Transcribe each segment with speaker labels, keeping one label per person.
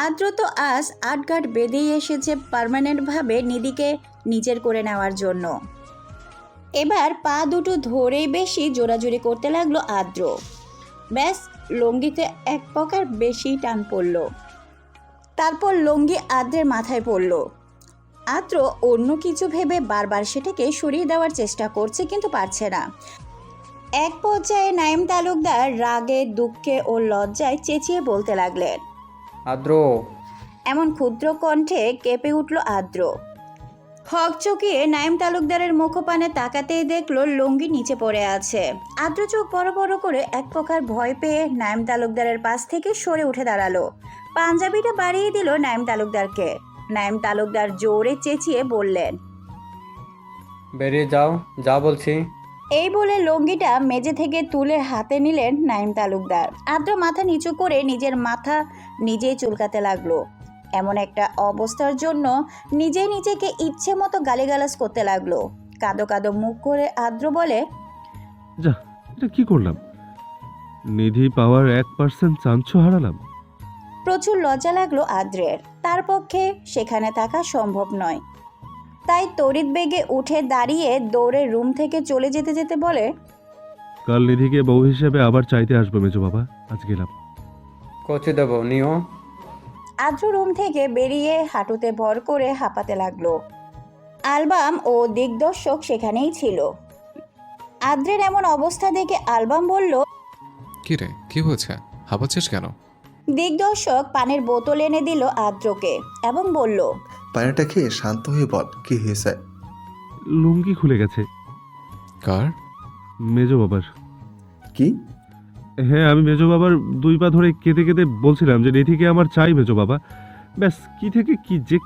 Speaker 1: আদ্র তো আজ আটঘাট বেঁধেই এসেছে পার্মানেন্টভাবে নিধিকে নিজের করে নেওয়ার জন্য। এবার পা দুটো ধরেই বেশি জোরাজুরি করতে লাগলো আদ্র। ব্যাস, লুঙ্গিতে এক প্রকার বেশি টান পড়ল। তারপর লুঙ্গি আদ্রের মাথায় পড়ল। আদ্র অন্য কিছু ভেবে বারবার সেটাকে সরিয়ে দেওয়ার চেষ্টা করছে, কিন্তু পারছে না। এক পর্যায়ে নাইম তালুকদার রাগে, দুঃখে ও লজ্জায় চেঁচিয়ে বলতে লাগলেন।
Speaker 2: আদ্র,
Speaker 1: এমন ক্ষুদ্র কণ্ঠে কেঁপে উঠল আদ্র। হকচকিয়ে নাইম তালুকদারের মুখপানে তাকাতেই দেখলো লুঙ্গি নিচে পড়ে আছে। আদ্র চোখ বড় বড় করে এক প্রকার ভয় পেয়ে নাইম তালুকদারের পাশ থেকে সরে উঠে দাঁড়ালো। পাঞ্জাবিটা বাড়িয়ে দিল নাইম তালুকদারকে। নাইম তালুকদার জোরে চেঁচিয়ে বললেন,
Speaker 2: বেরিয়ে যাও, যা বলছি।
Speaker 1: এই বলে লুঙ্গিটা মেঝে থেকে তুলে হাতে নিলেন নাইম তালুকদার। আদ্র মাথা নিচু করে নিজের মাথা নিজেই চুলকাতে লাগলো। এমন একটা অবস্থার জন্য নিজেই নিজেকে ইচ্ছে মতো গালিগালাজ করতে লাগলো। কাঁদো কাঁদো মুখ করে আদ্র বলে,
Speaker 3: যা, এটা কি করলাম? নিধি পাওয়ার 1% চান্সও হারালাম।
Speaker 1: প্রচুর লজ্জা লাগলো আদ্রের। তার পক্ষে সেখানে থাকা সম্ভব নয়। তাই তড়িৎ বেগে উঠে দাঁড়িয়ে দৌড়ে রুম থেকে চলে যেতে যেতে বলে,
Speaker 3: কাল নিধিকে বউ হিসেবে আবার চাইতে আসবো মেজো বাবা, আজ গেলাম।
Speaker 2: কচি দেবো, নিও।
Speaker 1: আদ্র রুম থেকে বেরিয়ে হাঁটুতে ভর করে হাঁপাতে লাগলো। অ্যালবাম ও দিগদর্শক সেখানেই ছিল। আদ্রের এমন অবস্থা দেখে অ্যালবাম বলল,
Speaker 4: কি রে, কি হয়েছে? হাঁপাচ্ছিস কেন?
Speaker 1: দিগদর্শক পানির বোতল এনে দিল আদ্রকে এবং বলল,
Speaker 5: পানিটা খেয়ে শান্ত হয়ে বল কি হয়েছে।
Speaker 3: লুঙ্গি খুলে গেছে।
Speaker 4: কার?
Speaker 3: মেজো বাবার।
Speaker 5: কি?
Speaker 3: হ্যাঁ, আমি মেজো বাবার 2 পা ধরে কেঁদে কেঁদে বলছিলাম যে নিধিকে আমার চাই মেজো বাবা। ব্যাস, কি থেকে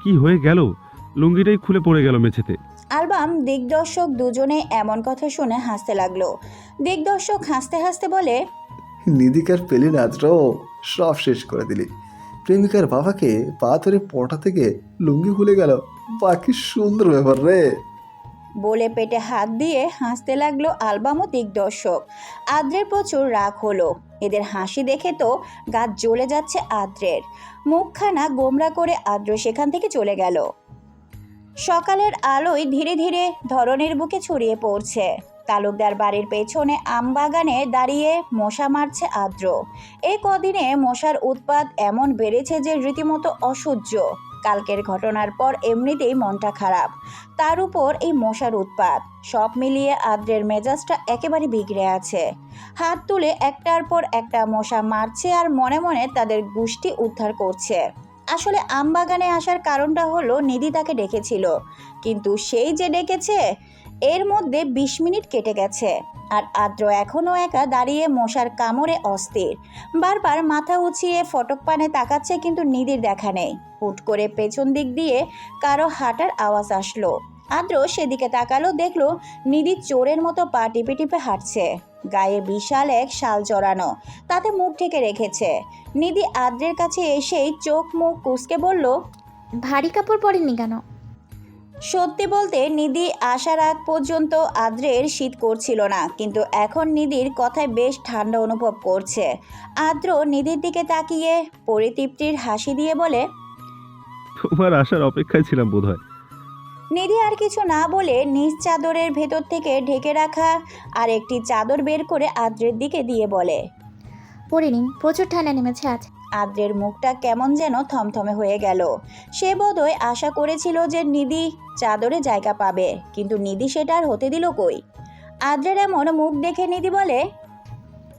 Speaker 3: কি হয়ে গেল, লুঙ্গিটাই খুলে পড়ে গেল মেঝেতে।
Speaker 1: অ্যালবাম দিগদর্শক দুজনে এমন কথা শুনে হাসতে লাগলো। দিগদর্শক হাসতে হাসতে বলে,
Speaker 5: নিধিকার পেলি না আদ্র, সব শেষ করে দিলি। প্রেমিকার বাবাকে পা ধরে পটা থেকে লুঙ্গি খুলে গেল, বাকি সুন্দর ব্যাপার রে।
Speaker 1: বলে পেটে হাত দিয়ে হাসতে লাগলো অ্যালবাম ও দিগদর্শক। আদ্রের প্রচুর রাগ হলো। এদের হাসি দেখে তো গা জ্বলে যাচ্ছে আদ্রের। মুখখানা গোমরা করে আদ্র সেখান থেকে চলে গেল। সকালের আলোয় ধীরে ধীরে ধরনের বুকে ছড়িয়ে পড়ছে। তালুকদার বাড়ির পেছনে আমবাগানে দাঁড়িয়ে মশা মারছে আদ্র। এই কদিনে মশার উৎপাত এমন বেড়েছে যে রীতিমতো অসহ্য। কালকের ঘটনার পর এমনিতেই মনটা খারাপ, তার উপর এই মশার উৎপাত, সব মিলিয়ে আদ্রের মেজাজটা একেবারে বিগড়ে আছে। হাত তুলে একটার পর একটা মশা মারছে আর মনে মনে তাদের গুষ্টি উদ্ধার করছে। আসলে আমবাগানে আসার কারণটা হলো নিধি তাকে ডেকেছিল, কিন্তু সেই যে ডেকেছে এর মধ্যে 20 মিনিট কেটে গেছে আর আদ্র এখনও একা দাঁড়িয়ে মশার কামড়ে অস্থির। বারবার মাথা উঁচিয়ে ফটক পানে তাকাচ্ছে, কিন্তু নিধির দেখা নেই। হুট করে পেছন দিক দিয়ে কারো হাঁটার আওয়াজ আসলো। আদ্র সেদিকে তাকালো, দেখলো নিধি চোরের মতো পা টিপে টিপে হাঁটছে। গায়ে বিশাল এক শাল জড়ানো, তাতে মুখ ঢেকে রেখেছে। নিধি আদ্রের কাছে এসেই চোখ মুখ কুঁচকে বলল,
Speaker 6: ভারী কাপড় পরেননি কেন?
Speaker 1: সত্যি বলতে নিধি আসার আগ পর্যন্ত আদ্রের শীত করছিল না, কিন্তু এখন নিধির কথায় বেশ ঠান্ডা অনুভব করছে। আদ্র নিধির দিকে তাকিয়ে পরিতৃপ্তির হাসি দিয়ে বলে,
Speaker 3: তোমার আসার অপেক্ষায় ছিলাম বোধহয়।
Speaker 1: নিধি আর কিছু না বলে নিজ চাদরের ভেতর থেকে ঢেকে রাখা আর একটি চাদর বের করে আদ্রের দিকে দিয়ে বলে,
Speaker 6: পরে নিন, প্রচুর ঠান্ডা নেমেছে আজ।
Speaker 1: আদ্রের মুখটা কেমন যেন থমথমে হয়ে গেল। সে বোধহয় আশা করেছিল যে নিধি চাদরে জায়গা পাবে, কিন্তু নিধি সেটা আর হতে দিল কই। আদ্রের এমন মুখ দেখে নিধি বলে,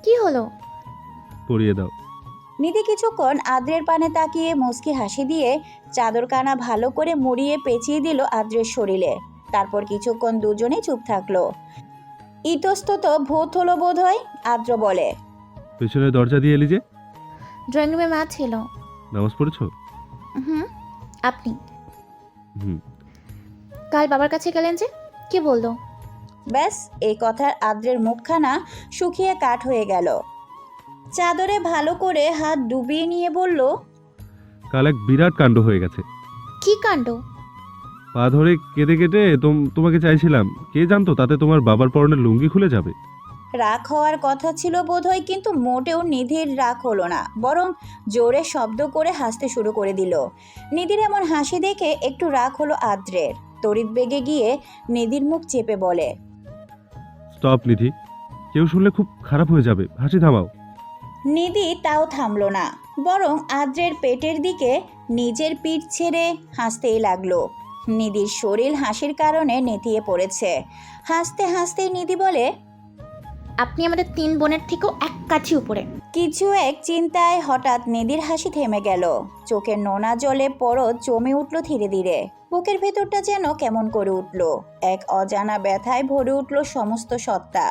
Speaker 6: কি হলো?
Speaker 3: পরিয়ে দাও।
Speaker 1: নিধি কিছুক্ষণ আদ্রের পানে তাকিয়ে মুচকি হাসি দিয়ে চাদরখানা ভালো করে মুড়িয়ে পেঁচিয়ে দিল আদ্রের শরীরে। তারপর কিছুক্ষণ দুজনেই চুপ থাকলো। ইতস্তত ভূত হলো বোধ হয়। আদ্র বলে,
Speaker 3: পেছনে দরজা দিয়ে এলি যে?
Speaker 6: ড্রয়িং রুমে মা ছিল।
Speaker 3: নামাজ পড়েছো?
Speaker 6: হুম। আপনি
Speaker 3: হুম।
Speaker 6: কাল বাবার কাছে গেলেন যে, কি বললো?
Speaker 1: ব্যাস, এই কথার আদ্রের মুখখানা শুকিয়ে কাঠ হয়ে গেল। চাদরে ভালো করে হাত ডুবিয়ে নিয়ে বলল,
Speaker 3: কাল এক বিরাট কাণ্ড হয়ে গেছে।
Speaker 6: কি কাণ্ড?
Speaker 3: পা ধরে কেঁদে কেটে তোমাকে চাইছিলাম, কে জানতো তাতে তোমার বাবার পরনের লুঙ্গি খুলে যাবে।
Speaker 1: রাগ হওয়ার কথা ছিল বোধহয়, কিন্তু মোটেও নিধির রাগ হলো না, বরং জোরে শব্দ করে হাসতে শুরু করে দিল। নিধির এমন হাসি দেখে একটু রাগ হলো আদ্রের। তড়িৎ বেগে গিয়ে নিধির মুখ চেপে বলে,
Speaker 3: স্টপ নিধি, কেউ শুনলে খুব খারাপ হয়ে যাবে, হাসি থামাও।
Speaker 1: নিধি তাও থামলো না, বরং আদ্রের পেটের দিকে নিজের পিঠ ছেড়ে হাসতেই লাগলো। নিধির শরীর হাসির কারণে নেতিয়ে পড়েছে। হাসতে হাসতেই নিধি বলে,
Speaker 6: আপনি আমাদের 3 বোনের থেকেও এক কাঠি উপরে।
Speaker 1: কিছু এক চিন্তায় হঠাৎ নিধির হাসি থেমে গেল। চোখের নোনা জলে পরত জমে উঠল ধীরে ধীরে। বুকের ভেতরটা যেন কেমন করে উঠল। এক অজানা ব্যথায় ভরে উঠল সমস্ত সত্তা।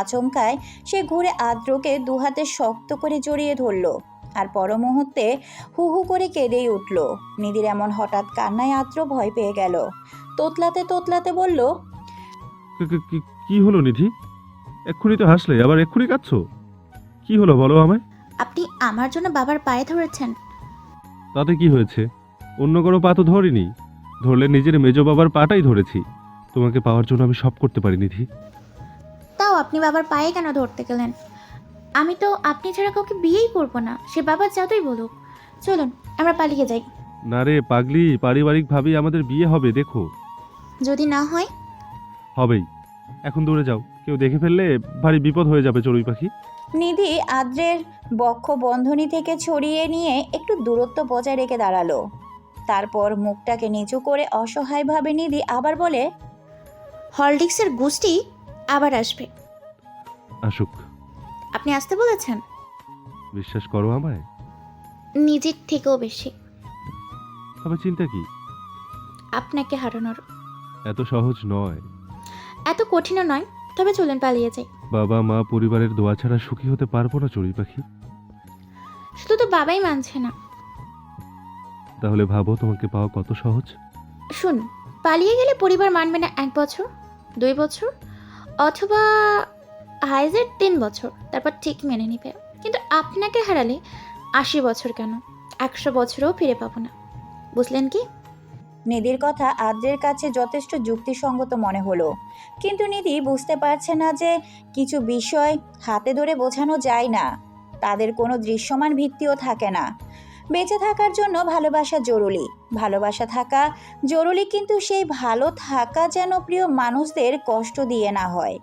Speaker 1: আচমকায় সে ঘুরে আদ্রকে দুহাতে শক্ত করে জড়িয়ে ধরল, আর পর মুহূর্তে হু হু করে কেঁদেই উঠল। নিধির এমন হঠাৎ কান্নায় আদ্র ভয় পেয়ে গেল। তোতলাতে তোতলাতে বলল,
Speaker 3: কি হলো নিধি? এক্ষুনি তো হাসলে, আবার এক্ষুনি কাঁদছো, কি হলো বলো আমায়?
Speaker 6: আপনি আমার জন্য বাবার পায়ে ধরেছেন।
Speaker 3: তাতে কি হয়েছে? অন্য কারো পা তো ধরিনি, ধরলে নিজের মেজো বাবার পাটাই ধরেছি। তোমাকে পাওয়ার জন্য আমি সব করতে পারি নিধি।
Speaker 6: তাও আপনি বাবার পায়ে কেন ধরতে গেলেন? আমি তো আপনি ছাড়া কাউকে বিয়েই করব না, সে বাবা যতই বলুক। চলুন আমরা পালিয়ে যাই।
Speaker 3: না রে পাগলি, পারিবারিকভাবেই আমাদের বিয়ে হবে, দেখো।
Speaker 6: যদি না হয়?
Speaker 3: হবেই। এখন দূরে যাও, কেউ দেখে ফেললে ভারী বিপদ হয়ে যাবে চড়ুই পাখি।
Speaker 1: নিধি আদ্রের বক্ষ বন্ধনী থেকে ছড়িয়ে নিয়ে একটু দূরত্ব বজায় রেখে দাঁড়ালো। তারপর মুখটাকে নিচু করে অসহায়ভাবে নিধি আবার বলে,
Speaker 6: হরলিক্সের গোষ্ঠী আবার আসবে।
Speaker 3: আসুক।
Speaker 6: আপনি আসতে বলেছেন?
Speaker 3: বিশ্বাস করো আমায়।
Speaker 6: নিজের থেকেও বেশি।
Speaker 3: তবে চিন্তা কি?
Speaker 6: আপনাকে হারানোর।
Speaker 3: এত সহজ নয়।
Speaker 6: এত কঠিনও নয়, তবে চলুন পালিয়ে যাই।
Speaker 3: বাবা মা পরিবারের দোয়া ছাড়া সুখী হতে পারবো না চড়ুই পাখি।
Speaker 6: শুধু তো বাবাই মানছে না।
Speaker 3: তাহলে ভাবো তোমাকে পাওয়া কত সহজ।
Speaker 6: শুন, পালিয়ে গেলে পরিবার মানবে না 1 বছর, 2 বছর, অথবা হাইজের 3 বছর, তারপর ঠিক মেনে নিবে। কিন্তু আপনাকে হারালে 80 বছর কেন, 100 বছরও ফিরে পাবো না। বুঝলেন কি?
Speaker 1: নিধির কথা আদ্রের কাছে যথেষ্ট যুক্তিসঙ্গত মনে হলো, কিন্তু নিধি বুঝতে পারছে না যে কিছু বিষয় হাতে ধরে বোঝানো যায় না। তাদের কোনো দৃশ্যমান ভিত্তিও থাকে না। বেঁচে থাকার জন্য ভালোবাসা জরুরি, ভালোবাসা থাকা জরুরি, কিন্তু সেই ভালো থাকা যেন প্রিয় মানুষদের কষ্ট দিয়ে না হয়।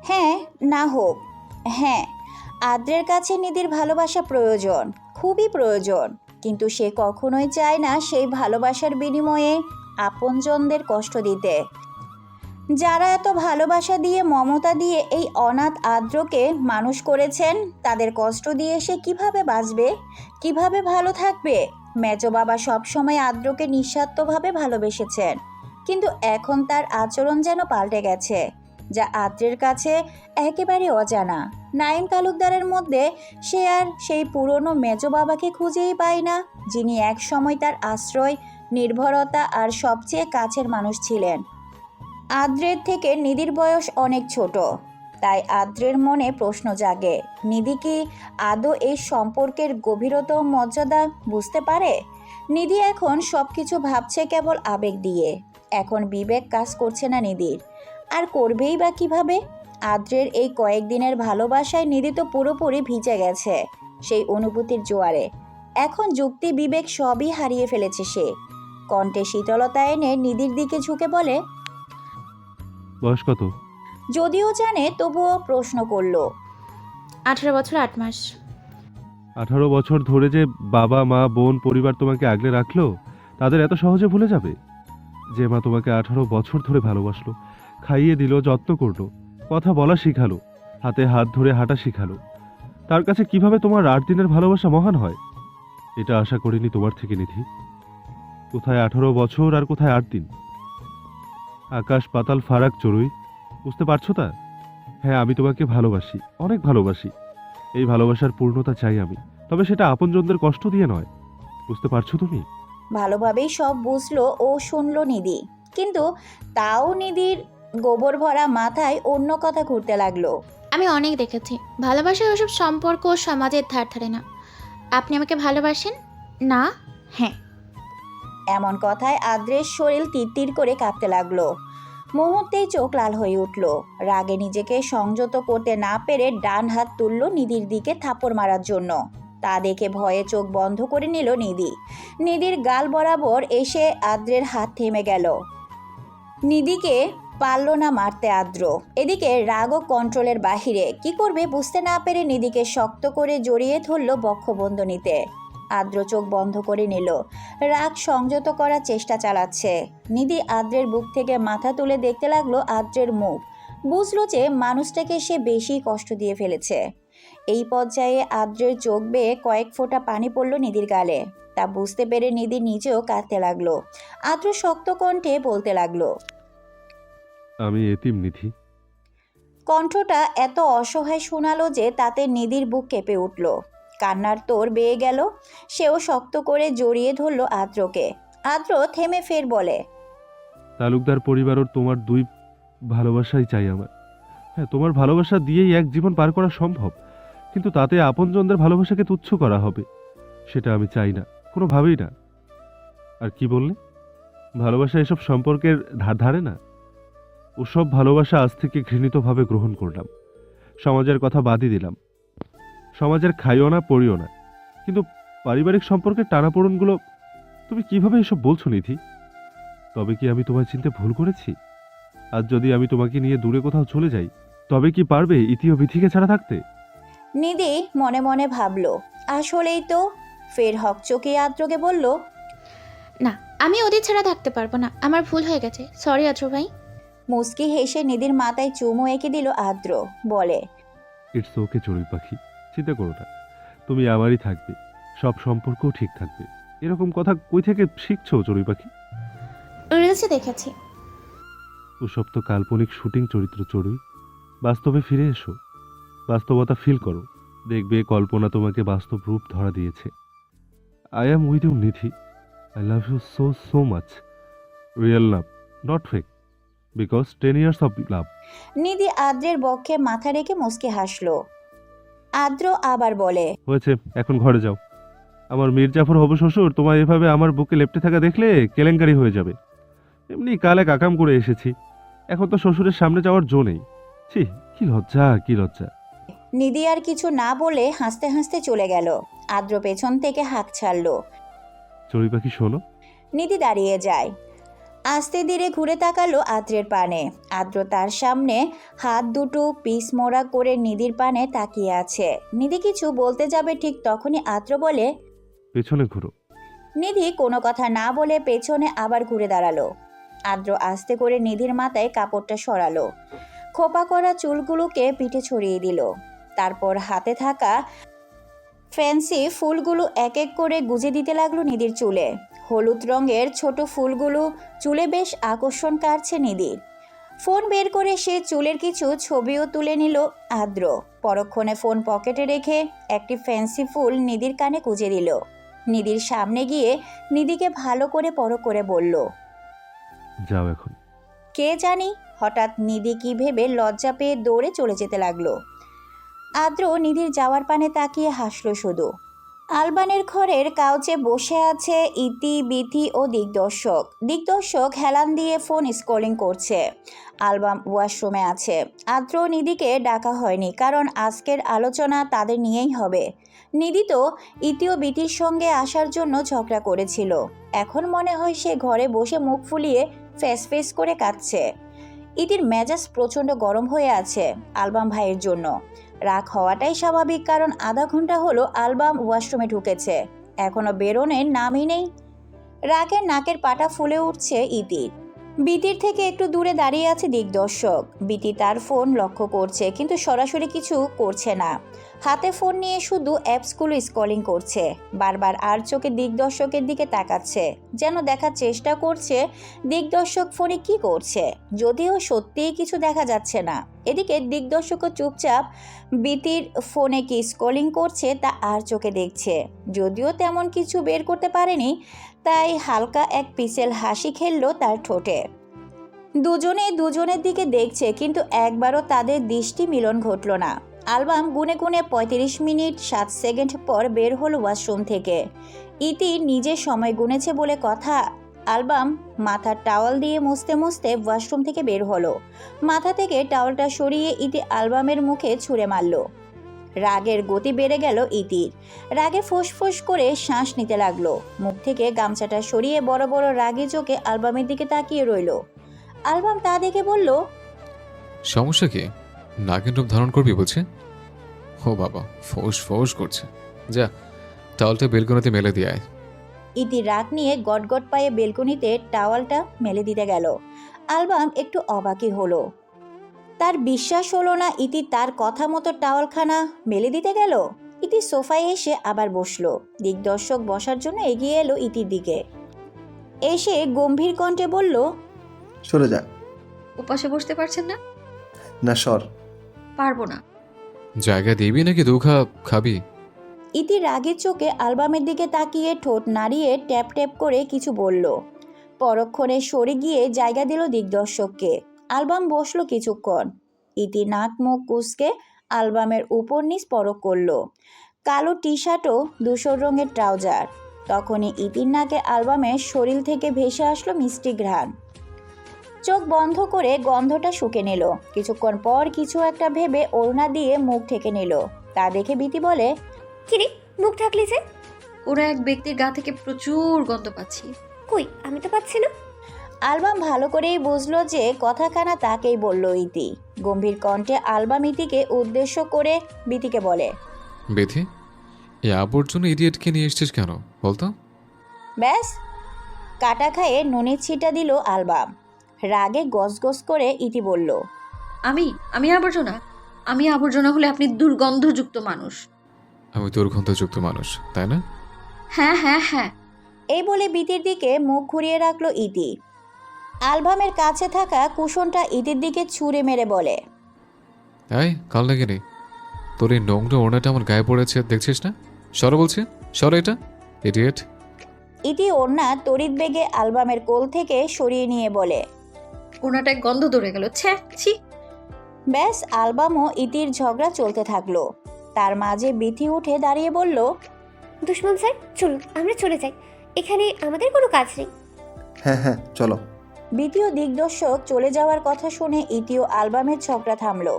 Speaker 1: হ্যাঁ, না হোক। হ্যাঁ, আদ্রের কাছে নিধির ভালোবাসা প্রয়োজন, খুবই প্রয়োজন, কিন্তু সে কখনোই চায় না সেই ভালোবাসার বিনিময়ে আপনজনদের কষ্ট দিতে। যারা এত ভালোবাসা দিয়ে, মমতা দিয়ে এই অনাথ আদ্রকে মানুষ করেছেন, তাদের কষ্ট দিয়ে সে কিভাবে বাঁচবে, কিভাবে ভালো থাকবে? মেজো বাবা সবসময় আদ্রকে নিঃস্বার্থভাবে ভালোবেসেছেন, কিন্তু এখন তার আচরণ যেন পাল্টে গেছে, যা আদ্রের কাছে একেবারে অজানা। নাইম তালুকদারের মধ্যে সে আর সেই পুরনো মেজো বাবাকে খুঁজেই পায় না, যিনি এক সময় তার আশ্রয়, নির্ভরতা আর সবচেয়ে কাছের মানুষ ছিলেন। আদ্রের থেকে নিধির বয়স অনেক ছোট, তাই আদ্রের মনে প্রশ্ন জাগে, নিধি কি আদৌ এই সম্পর্কের গভীরতা ও মর্যাদা বুঝতে পারে? নিধি এখন সব কিছু ভাবছে কেবল আবেগ দিয়ে। এখন বিবেক কাজ করছে না নিধির, আর করবেই বা কিভাবে? আদ্রের এই কয়েকদিনের ভালোবাসায় নিধি তো পুরোপুরি ভিজে গেছে সেই অনুভূতির জোয়ারে। এখন যুক্তি বিবেক সবই হারিয়ে ফেলেছে সে। কণ্ঠে শীতলতা এনে নিধির দিকে ঝুঁকে বলে,
Speaker 3: বয়স কত?
Speaker 1: যদিও জানে তবুও প্রশ্ন করলো।
Speaker 6: 18 বছর 8 মাস।
Speaker 3: 18 বছর ধরে যে বাবা মা বোন পরিবার তোমাকে আগলে রাখলো, তাদের এত সহজে ভুলে যাবে? যে মা তোমাকে 18 বছর ধরে ভালোবাসলো, খাইয়ে দিল, যত্ন করলো, কথা বলা শিখালো, হাতে হাত ধরে হাঁটা শিখালো, তার কাছে কিভাবে তোমার 8 দিনের ভালোবাসা মহান হয়, এটা আশা করিনি তোমার থেকে নিধি। কোথায় 18 বছর আর কোথায় 8 দিন? আকাশ পাতাল ফারাক চড়ুই, বুঝতে পারছো তা? হ্যাঁ, আমি তোমাকে ভালোবাসি, অনেক ভালোবাসি। এই ভালোবাসার পূর্ণতা চাই আমি, তবে সেটা আপনজনদের কষ্ট দিয়ে নয়। বুঝতে পারছো তুমি?
Speaker 1: ভালোভাবেই সব বুঝলো ও শুনলো নিধি, কিন্তু তাও নিধির গোবর ভরা মাথায় অন্য কথা ঘুরতে লাগলো।
Speaker 6: আমি অনেক দেখেছি, ভালোবাসায় ওসব সম্পর্ক সমাজের ধার ধারে না। আপনি আমাকে ভালোবাসেন না? হ্যাঁ।
Speaker 1: এমন কথায় আদ্রের শরীর তিরতির করে কাঁপতে লাগলো। মুহূর্তেই চোখ লাল হয়ে উঠল। রাগে নিজেকে সংযত করতে না পেরে ডান হাত তুলল নিধির দিকে থাপড় মারার জন্য। তা দেখে ভয়ে চোখ বন্ধ করে নিল নিধি। নিধির গাল বরাবর এসে আদ্রের হাত থেমে গেল। নিধিকে পারল না মারতে আদ্র। এদিকে রাগও কন্ট্রোলের বাহিরে। কি করবে বুঝতে না পেরে নিধিকে শক্ত করে জড়িয়ে ধরল বক্ষবন্ধনীতে। আদ্র চোখ বন্ধ করে নিল। রাগ সংযত করার চেষ্টা চালাচ্ছে। নিধি আদ্রের বুক থেকে মাথা তুলে দেখতে লাগলো আদ্রের মুখ। বুঝলো যে মানুষটাকে সে বেশি কষ্ট দিয়ে ফেলেছে। এই পর্যায়ে আদ্রের চোখ বেয়ে কয়েক ফোঁটা পানি পড়ল নিধির গালে। তা বুঝতে পেরে নিধি নিজেও কাঁদতে লাগলো। আদ্র শক্ত কণ্ঠে বলতে লাগলো,
Speaker 3: আমি এতিম নিধি।
Speaker 1: কণ্ঠটা এত অসহায় শোনালো যে তাতে নিধির বুক কেঁপে উঠল। কান্নার তোর বেয়ে গেল। সেও শক্ত করে জড়িয়ে ধরল আদ্রকে। আদ্র থেমে ফের বলে,
Speaker 3: তালুকদার পরিবারও তোমার দুই ভালোবাসাই চাই আমার। হ্যাঁ, তোমার ভালোবাসা দিয়েই এক জীবন পার করা সম্ভব, কিন্তু তাতে আপনজনদের ভালোবাসাকে তুচ্ছ করা হবে, সেটা আমি চাই না, কোনোভাবেই না। আর কি বললে? ভালোবাসা এসব সম্পর্কের ধারে না। ওসব ভালোবাসা আজ থেকে ঘৃণিতভাবে গ্রহণ করলাম। সমাজের কথা বাদই দিলাম। সমাজের খাইও না পড়িও না, কিন্তু পারিবারিক সম্পর্কের টানাপোড়েনগুলো তুমি কিভাবে এসব বলছো নিধি? তবে কি আমি তোমায় চিনতে ভুল করেছি? আজ যদি আমি তোমাকে নিয়ে দূরে কোথাও চলে যাই, তবে কি পারবে ইতি ও বিথিকে ছাড়া থাকতে?
Speaker 1: নিধি মনে মনে ভাবল, আসলেই তো। ফের হকচকিয়ে আদ্রকে বলল,
Speaker 6: না, আমি ওদের ছাড়া থাকতে পারবো না। আমার ভুল হয়ে গেছে, সরি আদ্র ভাই।
Speaker 1: মুস্কি হেসে নিধির মাথায় চুমু এঁকে দিল আদ্র। বলে,
Speaker 3: ইটস ওকে চড়ুই পাখি, চিন্তা করো না, তুমি আমারই থাকবে, সব সম্পর্কও ঠিক থাকবে। এরকম কথা কই থেকে শিখছো চড়ুই পাখি?
Speaker 6: রিলসে দেখেছি।
Speaker 3: ওসব তো কাল্পনিক শুটিং চরিত্র চড়ুই। বাস্তবে ফিরে এসো, বাস্তবতা ফিল করো, দেখবে কল্পনা তোমাকে বাস্তব রূপ ধরা দিয়েছে। I am with you Nidhi, I love you so so much. Real love, not fake, because 10 years of love.
Speaker 1: Nidhi আদ্রের বক্ষে মাথা রেখে মুস্কি হাসল। আদ্র আবার বলে,
Speaker 3: হয়েছে, এখন ঘরে যাও। আমার মির্জাফর হবু শ্বশুর তোমায় এভাবে আমার বুকে লেপ্টে থাকা দেখলে কেলেঙ্কারি হয়ে যাবে। এমনি কালে কাকাম করে এসেছি, এখন তো শ্বশুরের সামনে যাওয়ার জো নেই। ছি, কি লজ্জা, কি লজ্জা।
Speaker 1: নিধি আর কিছু না বলে হাসতে হাসতে চলে গেল। আদ্র পেছন থেকে হাঁক ছাড়ল।
Speaker 3: চড়ুই পাখি শোনো।
Speaker 1: নিধি দাঁড়িয়ে যায়। আস্তে ধীরে ঘুরে তাকালো আদ্রের পানে। আদ্র তার সামনে হাত দুটো পিস মোড়া করে নিধির পানে তাকিয়ে আছে। নিধি কিছু বলতে যাবে, ঠিক তখনই আদ্র বলে,
Speaker 3: পেছনে ঘুরো।
Speaker 1: নিধি কোনো কথা না বলে পেছনে আবার ঘুরে দাঁড়ালো। আদ্র আস্তে করে নিধির মাথায় কাপড়টা সরালো। খোপা করা চুলগুলোকে পিঠে ছড়িয়ে দিল। তারপর হাতে থাকা ফ্যান্সি ফুলগুলো এক এক করে গুজে দিতে লাগলো নিধির চুলে। হলুদ রঙের ছোট ফুলগুলো চুলে বেশ আকর্ষণ কাটছে নিধির। ফোন বের করে সে চুলের কিছু ছবিও তুলে নিল আদ্র। পরক্ষণে ফোন পকেটে রেখে একটি ফ্যান্সি ফুল নিধির কানে গুজে দিল। নিধির সামনে গিয়ে নিধিকে ভালো করে পরখ করে বলল,
Speaker 3: যাও এখন।
Speaker 1: কে জানি হঠাৎ নিধি কি ভেবে লজ্জা পেয়ে দৌড়ে চলে যেতে লাগলো। আদ্র নিধির যাওয়ার পানে তাকিয়ে হাসলো শুধু। আলবানের ঘরের কাউচে বসে আছে ইতি, বিথি ও দিগদর্শক। দিগদর্শক হেলান দিয়ে ফোন স্ক্রলিং করছে। আলবাম ওয়াশরুমে আছে। আদ্র নিধিকে ডাকা হয়নি, কারণ আজকের আলোচনা তাদের নিয়েই হবে। নিধি তো ইতি ও বিথির সঙ্গে আসার জন্য ঝগড়া করেছিল। এখন মনে হয় সে ঘরে বসে মুখ ফুলিয়ে ফেস করে কাঁদছে। ইতির মেজাজ প্রচণ্ড গরম হয়ে আছে আলবাম ভাইয়ের জন্য। রাগ হওয়াটাই স্বাভাবিক, কারণ আধা ঘন্টা হলো আলবাম ওয়াশরুমে ঢুকেছে, এখনো বেরোনোর নামই নেই। রাগের নাকের পাটা ফুলে উঠছে ইতির। বিতির থেকে একটু দূরে দাঁড়িয়ে আছে দিগদর্শক। বিতি তার ফোন লক্ষ্য করছে, কিন্তু সরাসরি কিছু করছে না। হাতে ফোন নিয়ে শুধু অ্যাপসগুলো স্ক্রলিং করছে। বারবার আর চোখে দিগদর্শকের দিকে তাকাচ্ছে, যেন দেখার চেষ্টা করছে দিগদর্শক ফোনে কি করছে, যদিও সত্যিই কিছু দেখা যাচ্ছে না। এদিকে দিগদর্শকও চুপচাপ বিতির ফোনে কি স্ক্রলিং করছে তা আর চোখে দেখছে। যদিও তেমন কিছু বের করতে পারেনি, তাই হালকা এক পিসেল হাসি খেললো তার ঠোঁটে। দুজনেই দুজনের দিকে দেখছে, কিন্তু একবারও তাদের দৃষ্টি মিলন ঘটল না। আলবাম গুনে গুনে 35 মিনিট 7 সেকেন্ড পর বের হলো ওয়াশরুম থেকে। ইতি নিজের সময় গুনেছে বলে কথা, আলবাম মাথার টাওয়াল দিয়ে মুছতে মুছতে ওয়াশরুম থেকে বের হলো। মাথা থেকে টাওয়ালটা সরিয়ে ইতি আলবামের মুখে ছুঁড়ে মারল। রাগের গতি বেড়ে গেল ইতির। রাগে ফোঁস করে শ্বাস নিতে লাগলো। মুখ থেকে গামছাটা সরিয়ে বড় বড় রাগী চোখে আলবামের দিকে তাকিয়ে রইল। আলবাম তা দেখে বলল,
Speaker 4: সমস্যা কি? নাগিন রূপ ধারণ করবি বলছে? ও বাবা, ফোঁস ফোঁস করছে। যা, টাওয়ালটা বেলকনিতে মেলে দিয়ে আয়।
Speaker 1: ইতি রাগ নিয়ে গটগট পায়ে বেলকনিতে টাওয়ালটা মেলে দিতে গেল। আলবাম একটু অবাকই হলো। তার বিশ্বাস হলো না ইতি তার কথা মতো টাওয়ালখানা মেলে দিতে গেল। ইতি সোফায় এসে আবার বসলো। দিগদর্শক বসার জন্য এগিয়ে এলো ইতির দিকে। এসে গম্ভীর কণ্ঠে বলল,
Speaker 5: সরে যা।
Speaker 7: উপাসে বসতে পারছেন না?
Speaker 5: না সর।
Speaker 7: পারবো না।
Speaker 4: জায়গা দিবি নাকি দুখা খাবি?
Speaker 1: ইতি রাগের চোখে আলবামের দিকে তাকিয়ে ঠোঁট নাড়িয়ে ট্যাপ ট্যাপ করে কিছু বলল। পরক্ষণে সরে গিয়ে জায়গা দিল দিগদর্শককে। আলবাম বসলো কিছুক্ষণ। ইতি নাক মুখ কুঁচকে আলবামের উপর নিচ পরখ করলো। কালো টি শার্ট ও ধূসর রঙের ট্রাউজার। তখনই ইতির নাকে আলবামের শরীর থেকে ভেসে আসলো মিষ্টি ঘ্রাণ। চোখ বন্ধ করে গন্ধটা শুকে নিল। কিছুক্ষণ পর কিছু একটা ভেবে ওড়না দিয়ে মুখ ঢেকে নিল। তা দেখে বিতি বলে,
Speaker 8: কিরে মুখ ঢাকলি যে?
Speaker 7: ওরা এক ব্যক্তির গা থেকে প্রচুর গন্ধ পাচ্ছি।
Speaker 8: কই, আমি তো পাচ্ছি না।
Speaker 1: আলবাম ভালো করেই বুঝলো যে কথাখানা তাকেই বলল ইতি। গম্ভীর কণ্ঠে আলবাম ইতিকে উদ্দেশ্য করে বিতিকে বলে,
Speaker 4: বেথি, এই আবর্জনা ইডিয়েটকে নিয়ে এসছিস কেন বলতো?
Speaker 1: ব্যাস। কাটা খায়ে নুনের ছিটা দিল আলবাম। রাগে গসগস করে ইতি বলল,
Speaker 7: আমি আবর্জনা? আমি আবর্জনা হলে আপনি দুর্গন্ধযুক্ত মানুষ।
Speaker 4: আমি দুর্গন্ধযুক্ত মানুষ, তাই না?
Speaker 7: হ্যাঁ হ্যাঁ হ্যাঁ।
Speaker 1: এই বলে বিতির দিকে মুখ ঘুরিয়ে রাখলো ইতি। আলবামের কাছে থাকা কুশনটা ইতির দিকে ছুঁড়ে মেরে বলে,
Speaker 4: এই কাল লাগে নেই, তোর এই নোংরা ওড়নাটা আমার গায়ে পড়েছে দেখছিস না? সরো বলছে, সরো এটা, ইডিয়েট।
Speaker 1: ইতি ওড়না তড়িৎ বেগে আলবামের কোল থেকে সরিয়ে নিয়ে বলে,
Speaker 7: ওনাটায় গন্ধ ধরে গেল, ছ্যা ছি।
Speaker 1: ব্যাস। আলবাম ও ইতির ঝগড়া চলতে থাকলো। তার মাঝে বিথি উঠে দাঁড়িয়ে বলল,
Speaker 8: দুশ্মন স্যার, চলুন আমরা চলে যাই, এখানে আমাদের কোনো কাজ নেই।
Speaker 5: হ্যাঁ চলো।
Speaker 1: বিথি ও দিগদর্শক চলে যাওয়ার কথা শুনে ইতি ও আলবামের ঝগড়া থামলো।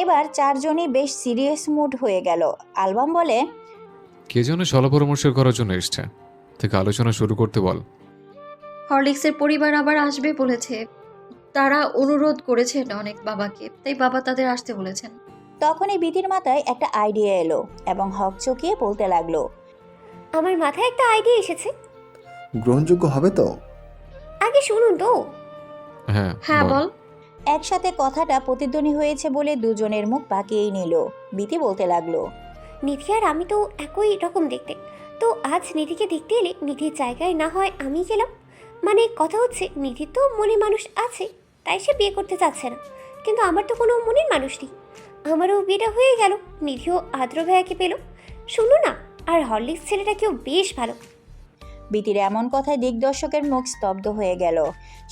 Speaker 1: এবার চারজনই বেশ সিরিয়াস মুড হয়ে গেল। আলবাম বলে,
Speaker 4: কে যেন সলা পরামর্শ করার জন্য এসছে, থেকে আলোচনা শুরু করতে বল।
Speaker 7: হরলিক্সের পরিবার আবার আসবে বলেছে। তারা অনুরোধ করেছেন অনেক বাবাকে, তাই বাবা তাদের আসতে বলেছেন।
Speaker 1: তখনই বিথির মাথায় একটা আইডিয়া এলো এবং হকচকিয়ে বলতে লাগলো,
Speaker 8: আমার মাথায় একটা আইডিয়া এসেছে।
Speaker 5: গ্রহণযোগ্য হবে তো?
Speaker 8: আগে শুনুন তো।
Speaker 4: হ্যাঁ
Speaker 7: হ্যাঁ বল।
Speaker 1: একসাথে কথাটা প্রতিধ্বনি হয়েছে বলে দুজনের মুখ বাঁকিয়েই নিল। বিথি বলতে লাগলো,
Speaker 8: নিধি আর আমি তো একই রকম দেখতে, তো আজ নিধিকে দেখতে এলে নিধির জায়গায় না হয় আমি গেলাম। মানে কথা হচ্ছে, নিধির তো মনে মানুষ আছে, তাই সে বিয়ে করতে চাচ্ছে না, কিন্তু আমার তো কোনো মনের মানুষ নেই। আমারও বিয়েটা হয়ে গেল, নিধিও আদ্র ভাইয়াকে পেল। শুনো না, আর হরলিক্স ছেলেটাকেও বেশ ভালো।
Speaker 1: বিতির এমন কথায় দিগদর্শকের মুখ স্তব্ধ হয়ে গেল।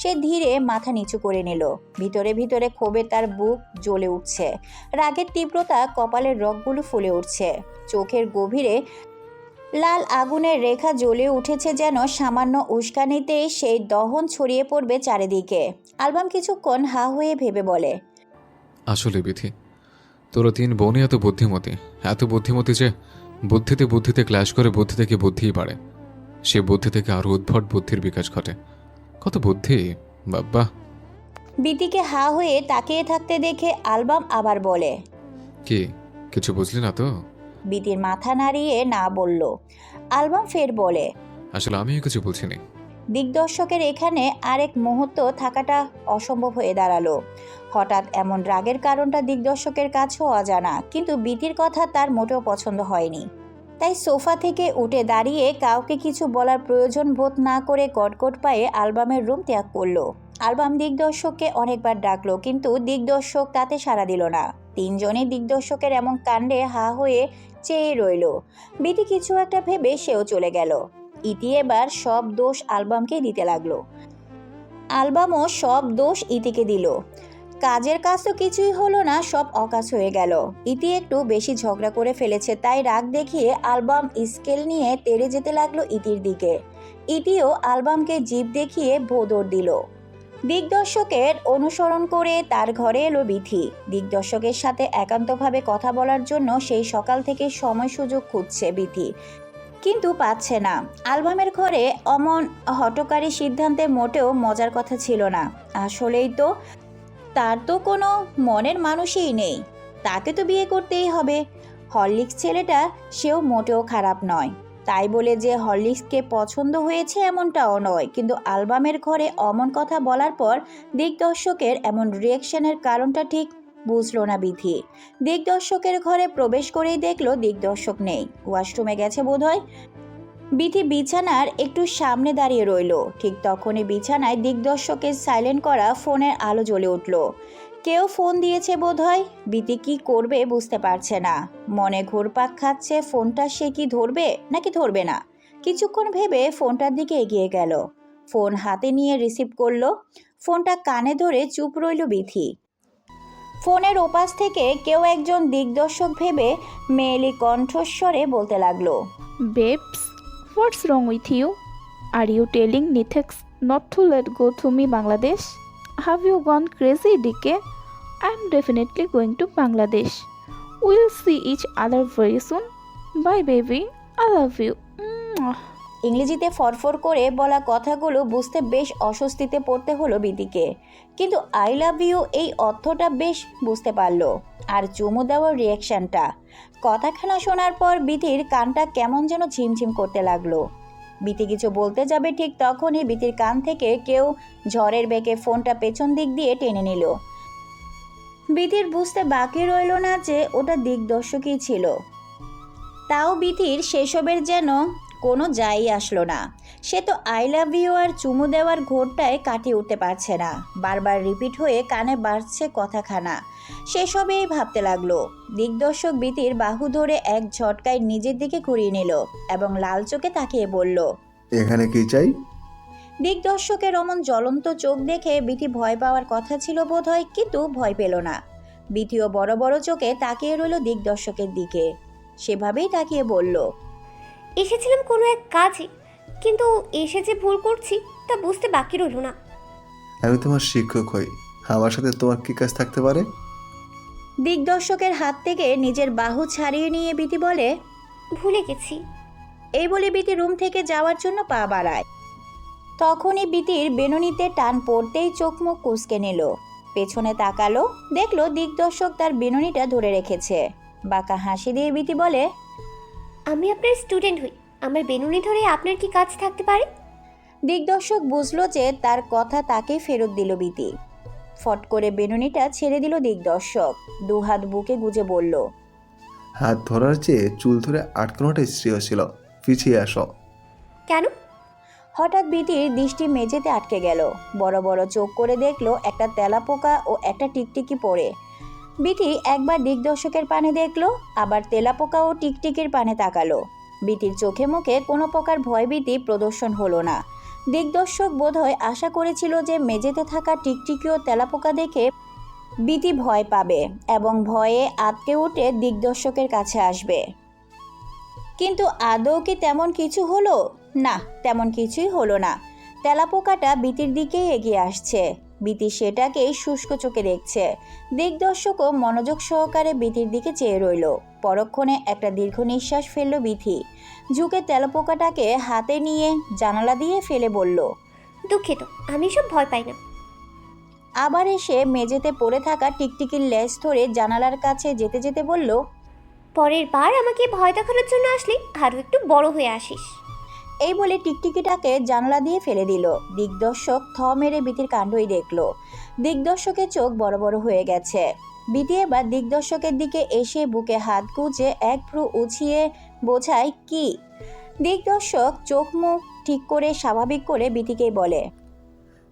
Speaker 1: সে ধীরে মাথা নিচু করে নিল। ভিতরে ভিতরে ক্ষোভে তার বুক জ্বলে উঠছে। রাগের তীব্রতা কপালের রগগুলো ফুলে উঠছে। চোখের গভীরে লাল আগুনের রেখা জ্বলে উঠেছে, যেন সামান্য উস্কানিতেই সেই দহন ছড়িয়ে পড়বে চারিদিকে। আলবাম কিছুক্ষণ হা হয়ে ভেবে বলে,
Speaker 4: আসলে বিথি, তোরা তিন বোনই এত বুদ্ধিমতী যে বুদ্ধিতে ক্ল্যাশ করে বুদ্ধি থেকে বুদ্ধিই বাড়ে। সে বুদ্ধি থেকে আরো উদ্ভট বুদ্ধির বিকাশ ঘটে। কত বুদ্ধি বাবা।
Speaker 1: বিতিকে হা হয়ে তাকিয়ে থাকতে দেখে আলবাম আবার বলে,
Speaker 4: কি কিছু বুঝলি না তো?
Speaker 1: বিতির মাথা নাড়িয়ে না বলল। আলবাম ফের বলে,
Speaker 4: আসলে আমিও কিছু বলছিনি।
Speaker 1: দিগদর্শকের এখানে আরেক মুহূর্ত থাকাটা অসম্ভব হয়ে দাঁড়ালো। হঠাৎ এমন রাগের কারণটা দিগদর্শকের কাছেও অজানা, কিন্তু বিতির কথা তার মোটেও পছন্দ হয়নি। তাই সোফা থেকে উঠে দাঁড়িয়ে কাউকে কিছু বলার প্রয়োজন বোধ না করে কটকট পায়ে আলবামের রুম ত্যাগ করলো। আলবাম দিগদর্শককে অনেকবার ডাকলো, কিন্তু দিগদর্শক তাতে সাড়া দিল না। তিনজনই দিগদর্শকের এমন কাণ্ডে হা হয়ে চেয়ে রইল। বিতি কিছু একটা ভেবে সেও চলে গেল। ইতি এবার সব দোষ আলবামকে দিতে লাগলো। আলবামও সব দোষ ইতিকে দিল। কাজের কাজ তো কিছুই হলো না, সব অকাজ হয়ে গেল। ইতি একটু বেশি ঝগড়া করে ফেলেছে, তাই রাগ দেখিয়ে আলবাম স্কেল নিয়ে তেড়ে যেতে লাগলো ইতির দিকে। ইতিও অ্যালবামকে জিভ দেখিয়ে ভোদর দিল। দিগদর্শকের অনুসরণ করে তার ঘরে এলো বিথি। দিগদর্শকের সাথে একান্তভাবে কথা বলার জন্য সেই সকাল থেকে সময় সুযোগ খুঁজছে বিথি, কিন্তু পাচ্ছে না। অ্যালবামের ঘরে অমন হঠকারী সিদ্ধান্তে মোটেও মজার কথা ছিল না। আসলেই তো তার তো কোনো মনের মানুষই নেই, তাকে তো বিয়ে করতেই হবে। হরলিক্স ছেলেটা সেও মোটেও খারাপ নয়, তাই বলে যে হরলিক্সকে পছন্দ হয়েছে এমনটাও নয়। কিন্তু অ্যালবামের ঘরে অমন কথা বলার পর দিগদর্শকের এমন রিয়াকশনের কারণটা ঠিক বুঝলো না বিথি। দিগদর্শকের ঘরে প্রবেশ করেই দেখলো দিগদর্শক নেই, ওয়াশরুমে গেছে বোধহয়। বিথি বিছানার একটু সামনে দাঁড়িয়ে রইল। ঠিক তখনই বিছানায় দিগদর্শকের সাইলেন্ট করা ফোনের আলো জ্বলে উঠল। কেউ ফোন দিয়েছে বোধহয়। বিথি কি করবে বুঝতে পারছে না, মনে ঘুরপাক খাচ্ছে ফোনটা সে কি ধরবে নাকি ধরবে না। কিছুক্ষণ ভেবে ফোনটার দিকে এগিয়ে গেল, ফোন হাতে নিয়ে রিসিভ করলো। ফোনটা কানে ধরে চুপ রইল বিথি। ফোনের ওপাশ থেকে কেউ একজন দিগদর্শক ভেবে মেয়েলি কণ্ঠস্বরে বলতে লাগলো,
Speaker 9: Babes, what's wrong with you? Are you telling Nitex not to let go to me Bangladesh? Have you gone crazy, DK? I'm definitely going to Bangladesh. We'll see each other very soon. Bye, baby. I love you. Mwah.
Speaker 1: ইংরেজিতে ফরফর করে বলা কথাগুলো বুঝতে বেশ অস্বস্তিতে পড়তে হলো বিথিকে, কিন্তু আই লাভ ইউ এই অর্থটা বেশ বুঝতে পারলো। আর চুমু দেওয়ার রিয়াকশনটা, কথাখানা শোনার পর বিথির কানটা কেমন যেন ঝিমঝিম করতে লাগলো। বিথি কিছু বলতে যাবে, ঠিক তখনই বিথির কান থেকে কেউ ঝড়ের বেগে ফোনটা পেছন দিক দিয়ে টেনে নিল। বিথির বুঝতে বাকি রইল না যে ওটা দিগদর্শকই ছিল। তাও বিথির সেসবের যেন কোনো যাই আসলো না। সে তো আই লাভ ইউ আর চুমু দেওয়ার ঘোরটায় কাটিয়ে উঠতে পারছে না। বারবার রিপিট হয়ে কানে বাজছে কথাখানা। সেসবেই ভাবতে লাগলো। দিগদর্শক বিথির বাহু ধরে এক ঝটকায় নিজের দিকে ঘুরিয়ে নিল এবং লাল চোখে তাকিয়ে বলল,
Speaker 5: এখানে কি চাই?
Speaker 1: দিগদর্শকের অমন জ্বলন্ত চোখ দেখে বিথি ভয় পাওয়ার কথা ছিল বোধহয়, কিন্তু ভয় পেল না। বিথিও বড় বড় চোখে তাকিয়ে রইল দিগদর্শকের দিকে। সেভাবেই তাকিয়ে বলল,
Speaker 8: এসেছিলাম কোনো এক কাজে, কিন্তু এসে যে ভুল করছি তা বুঝতে বাকি রইল না।
Speaker 5: আমি তোমার শিক্ষক হই, আমার সাথে তোমার কি কাজ থাকতে পারে?
Speaker 1: দিগদর্শকের হাত থেকে নিজের বাহু ছাড়িয়ে নিয়ে বিথি বলে,
Speaker 8: ভুলে গেছি।
Speaker 1: এই বলে বিথি রুম থেকে যাওয়ার জন্য পা বাড়ায়। তখনই বিথির বেনুনিতে টান পড়তেই চোখ মুখ কুঁচকে নিল। পেছনে তাকালো, দেখলো দিগদর্শক তার বেনুনিটা ধরে রেখেছে। বাঁকা হাসি দিয়ে বিথি বলে,
Speaker 8: আমি আপনার স্টুডেন্ট হই, আমার বেনুনি ধরে আপনার কি কাজ থাকতে পারে?
Speaker 1: দিগদর্শক বুঝলো যে তার কথা তাকেই ফেরত দিল বিথি। ফট করে বেনুনিটা ছেড়ে দিল দিগদর্শক। দুহাত বুকে গুজে বলল,
Speaker 5: হাত ধরার চেয়ে চুল ধরে আটকানোটাই শ্রেয় ছিল, পিছিয়ে আসো।
Speaker 8: কেন?
Speaker 1: হঠাৎ বিথির দৃষ্টি মেঝেতে আটকে গেল। বড় বড় চোখ করে দেখলো একটা তেলাপোকা ও একটা টিকটিকি পড়ে। বিথি একবার দিগদর্শকের পানে দেখলো, আবার তেলাপোকা ও টিকটিকির পানে তাকালো। বিথির চোখে মুখে কোনো প্রকার ভয়ভীতি প্রদর্শন হলো না। দিগদর্শক বোধহয় আশা করেছিল যে মেঝেতে থাকা টিকটিকি ও তেলাপোকা দেখে বিথি ভয় পাবে এবং ভয়ে আটকে উঠে দিগদর্শকের কাছে আসবে। কিন্তু আদৌ কি তেমন কিছু হলো? না, তেমন কিছুই হলো না। তেলাপোকাটা বিথির দিকেই এগিয়ে আসছে। বিথি সেটাকেই শুষ্ক চোখে দেখছে। দিগদর্শকও মনোযোগ সহকারে বিথির দিকে চেয়ে রইল। পরক্ষণে একটা দীর্ঘ নিঃশ্বাস ফেলল বিথি। ঝুঁকে তেলাপোকাটাকে হাতে নিয়ে জানালা দিয়ে ফেলে বলল,
Speaker 8: দুঃখিত, আমি সব ভয় পাই না।
Speaker 1: আবার এসে মেঝেতে পড়ে থাকা টিকটিকির লেজ ধরে জানালার কাছে যেতে যেতে বলল,
Speaker 8: পরের বার আমাকে ভয় দেখানোর জন্য আসলে আরও একটু বড় হয়ে আসিস।
Speaker 1: এই বলে টিকটিকিটাকে জানলা দিয়ে ফেলে দিল। দিগদর্শক থ মেরে বিথির কাণ্ডই দেখল। দিগদর্শকের চোখ বড় বড় হয়ে গেছে। বিথি এবার দিগদর্শকের দিকে এসে বুকে হাত গুজে এক ভ্রু উছিয়ে বোঝায় কি। দিগদর্শক চোখ মুখ ঠিক করে স্বাভাবিক করে বিথিকেই বলে,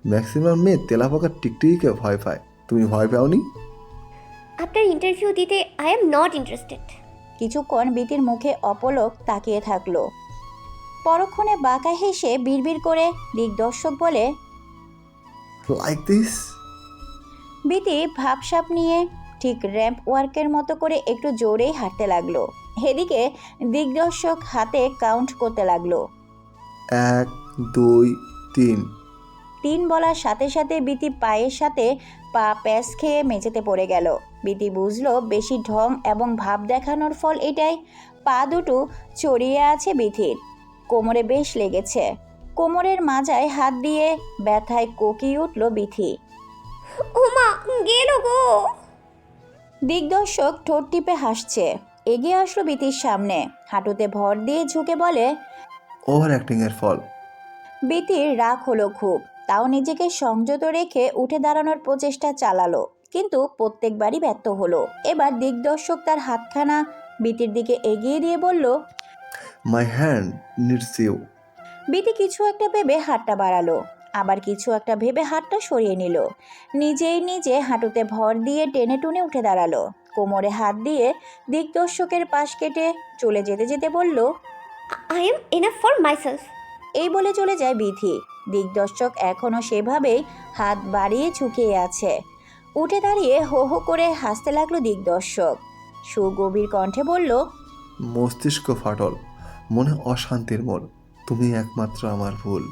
Speaker 5: ম্যাক্সিমাম মেয়ে তেলাপোকার টিকটিকিকে ভয় পায়, তুমি ভয় পাওনি?
Speaker 8: আপনার ইন্টারভিউ দিতে আই এম নট ইন্টারেস্টেড।
Speaker 1: কিছুক্ষণ বিথির মুখে অপলক তাকিয়ে থাকলো। পরক্ষণে বাঁকা হেসে বিড়বিড় করে দিগদর্শক বলে,
Speaker 5: লাইক দিস?
Speaker 1: বিথি ভাবসাপ নিয়ে ঠিক র্যাম্প ওয়ার্কের মতো করে একটু জোরেই হাঁটতে লাগলো। এদিকে দিগদর্শক হাতে কাউন্ট করতে লাগলো।
Speaker 5: 1 2 3।
Speaker 1: 3 বলার সাথে সাথে বিতি পায়ের সাথে পা প্যাঁচ খেয়ে মেঝেতে পড়ে গেল। বিতি বুঝলো বেশি ঢং এবং ভাব দেখানোর ফল এটাই। পা দুটো ছড়িয়ে আছে বিথির, কোমরে বেশ লেগেছে। কোমরের মাজায় হাত দিয়ে ব্যথায় কোকিয়ে উঠল বিথি।
Speaker 8: ওমা গেল গো।
Speaker 1: দিগদর্শক ঠোঁট টিপে হাসছে, এগিয়ে আসলো বিথির সামনে, হাঁটুতে ভর দিয়ে ঝুঁকে বলে।
Speaker 5: ওভার অ্যাক্টিংয়ের ফল।
Speaker 1: বিতির রাগ হলো খুব, তাও নিজেকে সংযত রেখে উঠে দাঁড়ানোর প্রচেষ্টা চালালো, কিন্তু প্রত্যেকবারই ব্যর্থ হলো। এবার দিগদর্শক তার হাতখানা বিতির দিকে এগিয়ে দিয়ে বলল,
Speaker 5: মাই হ্যান্ড নিডস ইউ।
Speaker 1: বিতি কিছু একটা ভেবে হাতটা বাড়ালো, আবার কিছু একটা ভেবে হাতটা সরিয়ে নিল। নিজেই নিজে হাঁটুতে ভর দিয়ে টেনে টুনে উঠে দাঁড়ালো, কোমরে হাত দিয়ে দিগদর্শকের পাশ কেটে চলে যেতে যেতে বলল,
Speaker 8: I am enough for myself.
Speaker 1: এই বলে চলে যায় বিথি। দিগদর্শক এখনও সেভাবেই হাত বাড়িয়ে ঝুঁকিয়ে আছে। উঠে দাঁড়িয়ে হো হো করে হাসতে লাগলো দিগদর্শক। সুগভীর কণ্ঠে বলল,
Speaker 5: মস্তিষ্ক ফাটল, মনে অশান্তির মূল, তুমি একমাত্র আমার ভুল।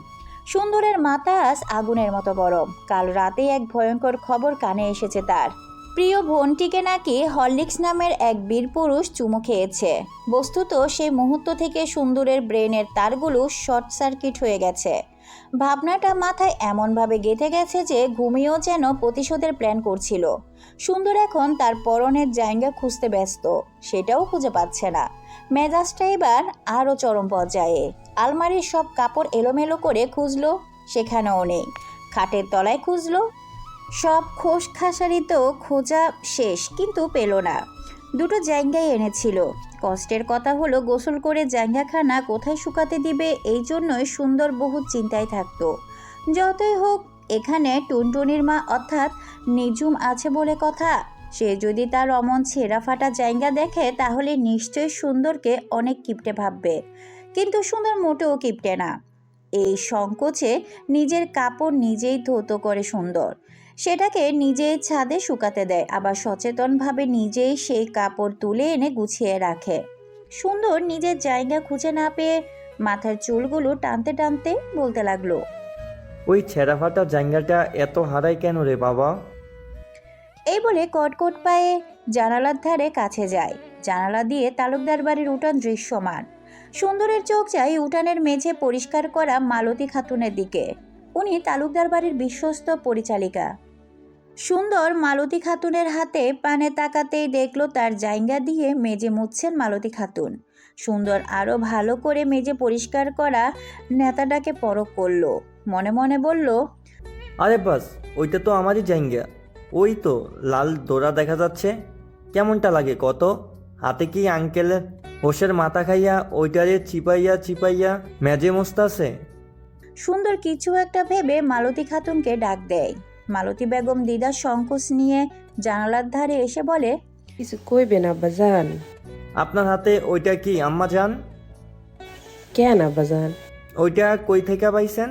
Speaker 1: সুন্দরের মাথা আজ আগুনের মতো গরম। কাল রাতে এক ভয়ঙ্কর খবর কানে এসেছে তার। প্রিয় বোনটিকে নাকি হরলিক্স নামের এক বীর পুরুষ চুমু খেয়েছে। বস্তুত সেই মুহূর্ত থেকে সুন্দরের ব্রেনের তারগুলো শর্ট সার্কিট হয়ে গেছে। ভাবনাটা মাথায় এমনভাবে গেঁথে গেছে যে ঘুমিয়েও যেন প্রতিশোধের প্ল্যান করছিল। সুন্দর এখন তার পরনের জায়গা খুঁজতে ব্যস্ত, সেটাও খুঁজে পাচ্ছে না। মেজাজটা এবার আরও চরম পর্যায়ে। আলমারির সব কাপড় এলোমেলো করে খুঁজলো, সেখানেও নেই। খাটের তলায় খুঁজলো, সব খোস খাসারিতেও খোঁজা শেষ, কিন্তু পেল না। দুটো জায়গায় এনেছিল। কষ্টের কথা হলো গোসল করে জায়গাখানা কোথায় শুকাতে দিবে, এই জন্যই সুন্দর বহু চিন্তায় থাকতো। যতই হোক এখানে টুনটুনির মা অর্থাৎ নিজুম আছে বলে কথা। সে যদি তার অমন ছেঁড়া ফাটা জায়গা দেখে তাহলে নিশ্চয়ই সুন্দরকে অনেক কিপটে ভাববে, কিন্তু সুন্দর মোটেও কিপটে না। এই সংকোচে নিজের কাপড় নিজেই ধৌত করে সুন্দর, সেটাকে নিজেই ছাদে শুকাতে দেয়, আবার সচেতনভাবে নিজেই সেই কাপড় তুলে এনে গুছিয়ে রাখে। সুন্দর নিজের জায়গা খুঁজে না পেয়ে মাথার চুলগুলো টানতে টানতে বলতে লাগলো,
Speaker 10: ওই ছেঁড়া ফাটা জায়গাটা এত হারাই কেন রে বাবা?
Speaker 1: এই বলে কটকট পায়ে জানালার ধারে কাছে যায়। জানালা দিয়ে তালুকদার বাড়ির উঠান দৃশ্যমান। সুন্দরের চোখ যায় উঠানের মেঝে পরিষ্কার করা মালতী খাতুনের দিকে। উনি তালুকদার বাড়ির বিশ্বস্ত পরিচালিকা। সুন্দর মালতী খাতুনের হাতে পানে তাকাতেই দেখলো তার জায়গা দিয়ে মেজে মুছছেন মালতী খাতুন। সুন্দর আরও ভালো করে মেজে পরিষ্কার করা নেতাটাকে পরখ করলো, মনে মনে বলল,
Speaker 10: আরে বাস, ওইটা তো আমারই জায়গা। ওই তো লাল দোরা দেখা যাচ্ছে, কেমনটা লাগে কত? হাতে কি আঙ্কেলের হোসের মাথা খাইয়া ওইটারে চিপাইয়া চিপাইয়া মেজে মস্তাছে।
Speaker 1: সুন্দর কিছু একটা ভেবে মালতী খাতুনকে ডাক দেয়। মালতী বেগম দিদা সংকোচ নিয়ে জানালার ধারে এসে বলে,
Speaker 11: কিছু কইবেন আব্বাজান?
Speaker 10: আপনার হাতে ওইটা কি আম্মা জান?
Speaker 11: কেন আব্বাজান?
Speaker 10: ওইটা কই থেকে পাইছেন?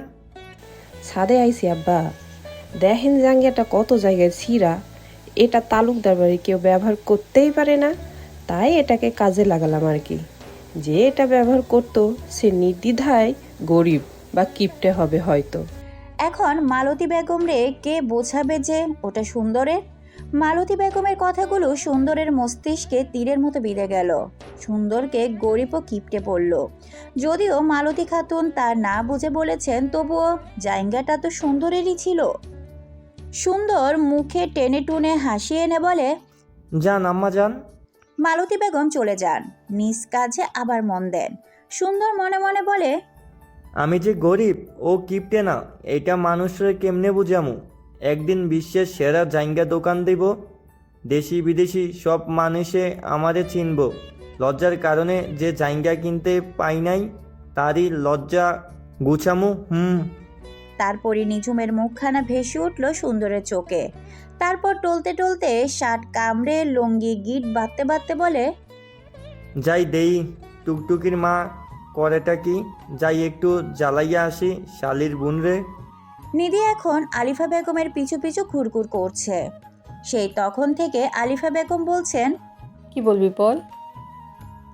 Speaker 11: ছাদে আইছি আব্বা, দেখেন জাঙ্গিয়াটা কত জায়গায় ছিঁড়া। এটা তালুকদার বাড়ি কেউ ব্যবহার করতেই পারে না, তাই এটাকে কাজে লাগালাম আর কি। যে এটা ব্যবহার করতো সে নির্দ্বিধায় গরিব বা কিপটে হবে হয়তো।
Speaker 1: এখন মালতী বেগম রে কে বোঝাবে যে ওটা সুন্দরের? মালতী বেগমের কথাগুলো সুন্দরের মস্তিষ্কে তীরের মতো বিঁধে গেল। সুন্দরকে গরিব ও কিপটে পড়ল। যদিও মালতী খাতুন তা না বুঝে বলেছেন, তবুও জায়গাটা তো সুন্দরেরই ছিল। সুন্দর মুখে টেনে টুনে হাসি এনে বলে,
Speaker 10: যান আম্মা যান।
Speaker 1: মালতী বেগম চলে যান, নিজ কাজে আবার মন দেন। সুন্দর মনে মনে বলে,
Speaker 10: আমি যে গরিব ও কিপটে না, এটা মানুষের কেমনে বুঝামু? একদিন বিশ্বের সেরা জায়গা দোকান দিব, দেশি বিদেশি সব মানুষে আমারে চিনব। লজ্জার কারণে যে জায়গা কিনতে পাই নাই তারই লজ্জা গুছামু।
Speaker 1: তারপরই নিঝুমের মুখখানা ভেসে উঠল সুন্দরের চোখে। তারপর টলতে টলতে শার্ট কামড়ে লুঙ্গি গিট বাঁধতে বাঁধতে বলে,
Speaker 10: যাই দেই টুকটুকির মা করেটা কি, যাই একটু জ্বালাইয়া আসি শালির বোন রে।
Speaker 1: নিধি এখন আলিফা বেগমের পিছু পিছু ঘুরঘুর করছে। সেই তখন থেকে আলিফা বেগম বলছেন,
Speaker 11: কি বলবি বল?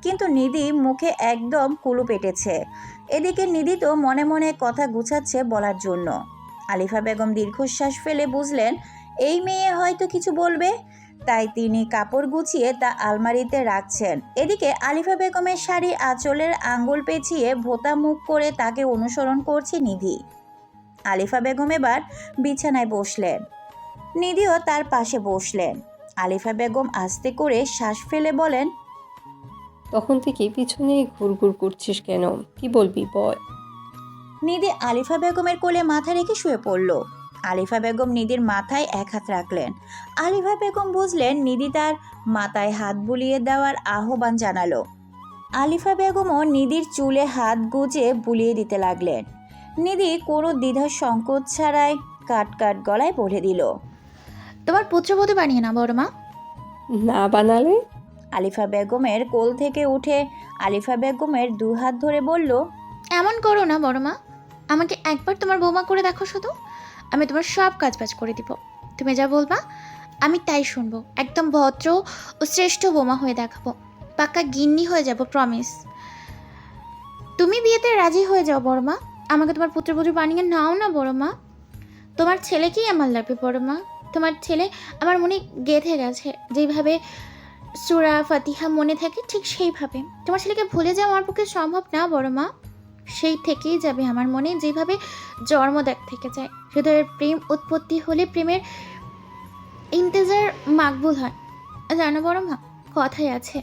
Speaker 1: কি কিন্তু নিধি মুখে একদম কুলু পেটেছে। এদিকে নিধি তো মনে মনে কথা গুছাচ্ছে বলার জন্য। আলিফা বেগম দীর্ঘশ্বাস ফেলে বুঝলেন এই মেয়ে হয়তো কিছু বলবে, তাই তিনি কাপড় গুছিয়ে তা আলমারিতে রাখছেন। এদিকে আলিফা বেগমের শাড়ি আঁচলের আঙ্গুল পেঁচিয়ে ভোতা মুখ করে তাকে অনুসরণ করছে নিধি। আলিফা বেগম এবার বিছানায় বসলেন, নিধিও তার পাশে বসলেন। আলিফা বেগম আস্তে করে শ্বাস ফেলে বলেন,
Speaker 12: তখন থেকে পিছনে ঘুরঘুর করছিস কেন? কি বলবি বল।
Speaker 1: নিধি আলিফা বেগমের কোলে মাথা রেখে শুয়ে পড়ল। আলিফা বেগম নিধির মাথায় এক হাত রাখলেন। আলিফা বেগম বুঝলেন নিধি তার মাথায় হাত বুলিয়ে দেওয়ার আহ্বান জানালো। আলিফা বেগমও নিধির চুলে হাত গুজে বুলিয়ে দিতে লাগলেন। নিধি কোনো দ্বিধা সংকোচ ছাড়াই কাট কাট গলায় বলে দিল,
Speaker 6: তোমার পুত্রবধূ বানিয়ে না বড় মা।
Speaker 12: না বানালে?
Speaker 1: আলিফা বেগমের কোল থেকে উঠে আলিফা বেগমের দু হাত ধরে বলল,
Speaker 6: এমন করো না বড় মা, আমাকে একবার তোমার বৌমা করে দেখো শুধু, আমি তোমার সব কাজবাজ করে দিব। তুমি যা বলবা আমি তাই শুনবো। একদম ভদ্র ও শ্রেষ্ঠ বৌমা হয়ে দেখাবো, পাক্কা গিন্নি হয়ে যাব, প্রমিস। তুমি বিয়েতে রাজি হয়ে যাও বড় মা, আমাকে তোমার পুত্রবধূ বানিয়ে নাও না বড় মা। তোমার ছেলেকেই আমার লাগবে বড় মা। তোমার ছেলে আমার মনে গেঁথে গেছে, যেইভাবে সূরা ফাতিহা মনে থাকে ঠিক সেইভাবে। তোমার ছেলেকে ভুলে যাওয়া আমার পক্ষে সম্ভব না বড় মা। সেই থেকেই যাবে আমার মনে, যেভাবে জন্মদাগ থেকে যায়। হৃদয়ের প্রেম উৎপত্তি হলে প্রেমের ইন্তেজার মাকবুল হয়। জানো বড় মা, কথাই আছে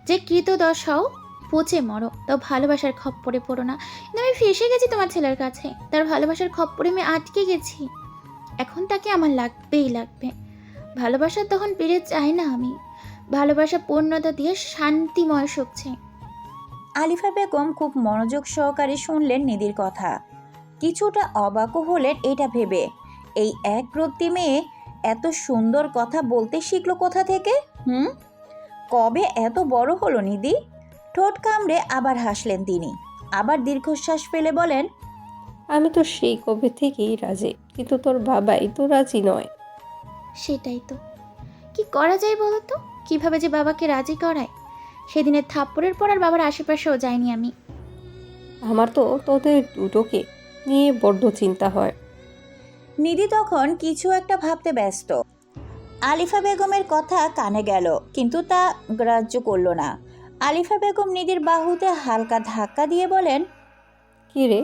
Speaker 6: যে কৃতদশাও পচে মরো, তাও ভালোবাসার খপ্পরে পড়ো না। কিন্তু আমি ফেসে গেছি তোমার ছেলের কাছে, তার ভালোবাসার খপ্পরে আমি আটকে গেছি। এখন তাকে আমার লাগবেই লাগবে। ভালোবাসা তখন পেরে চাই না আমি, ভালোবাসা পূর্ণতা দিয়ে শান্তিময় সুখ চাই।
Speaker 1: আলিফা বেগম খুব মনোযোগ সহকারে শুনলেন নিধির কথা। কিছুটা অবাকও হলেন এটা ভেবে, এই এক রত্তি মেয়ে এত সুন্দর কথা বলতে শিখলো কোথা থেকে? কবে এত বড় হলো নিধি? ঠোঁট কামড়ে আবার হাসলেন তিনি। আবার দীর্ঘশ্বাস ফেলে বলেন,
Speaker 12: আমি তো সেই কবে থেকেই রাজি, কিন্তু তোর বাবাই তো রাজি নয়।
Speaker 6: সেটাই তো, কি করা যায় বলো তো? কিভাবে যে বাবাকে রাজি করায়? সেদিনের থাপ্পড়ের পর আর বাবার আশেপাশেও যাইনি আমি।
Speaker 12: আমার তো তোদের দুটোকে নিয়ে বড্ড চিন্তা হয়।
Speaker 1: নিধি তখন কিছু একটা ভাবতে ব্যস্ত। আলিফা বেগমের কথা কানে গেল, কিন্তু তা গ্রাহ্য করল না। আলিফা বেগম নিধির বাহুতে হালকা ধাক্কা দিয়ে বলেন,
Speaker 12: কি রে?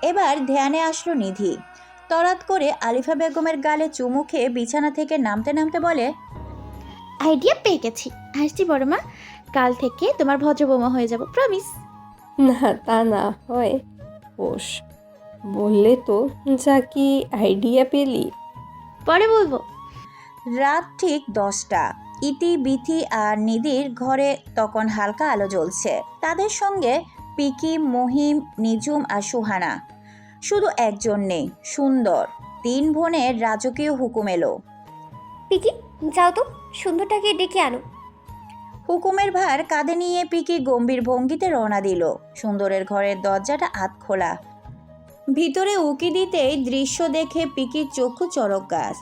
Speaker 1: এবার ধ্যানে আসলো নিধি। তড়াৎ করে আলিফা বেগমের গালে চুমু খেয়ে বিছানা থেকে নামতে নামতে বলে,
Speaker 6: আইডিয়া পেয়ে গেছি, আসছি বড় মা। কাল থেকে তোমার ভদ্রবৌমা হয়ে যাব, প্রমিস।
Speaker 12: না তা না হয় পোষ বললে তো। যা কি আইডিয়া পেলি?
Speaker 6: পরে বলবো।
Speaker 1: রাত ঠিক 10টা। ইতি বিথি আর নিধির ঘরে তখন হালকা আলো জ্বলছে। তাদের সঙ্গে পিকি, মহিম, নিঝুম আর সুহানা। শুধু একজন নেই, সুন্দর। 3 বোনের রাজকীয় হুকুম এলো,
Speaker 8: পিকি যাও তো, সুন্দরটাকে ডেকে আনো।
Speaker 1: হুকুমের ভার কাঁধে নিয়ে পিকি গম্ভীর ভঙ্গিতে রওনা দিল। সুন্দরের ঘরের দরজাটা আধ খোলা। ভিতরে উকি দিতেই দৃশ্য দেখে পিকির চক্ষু চড়ক গাছ।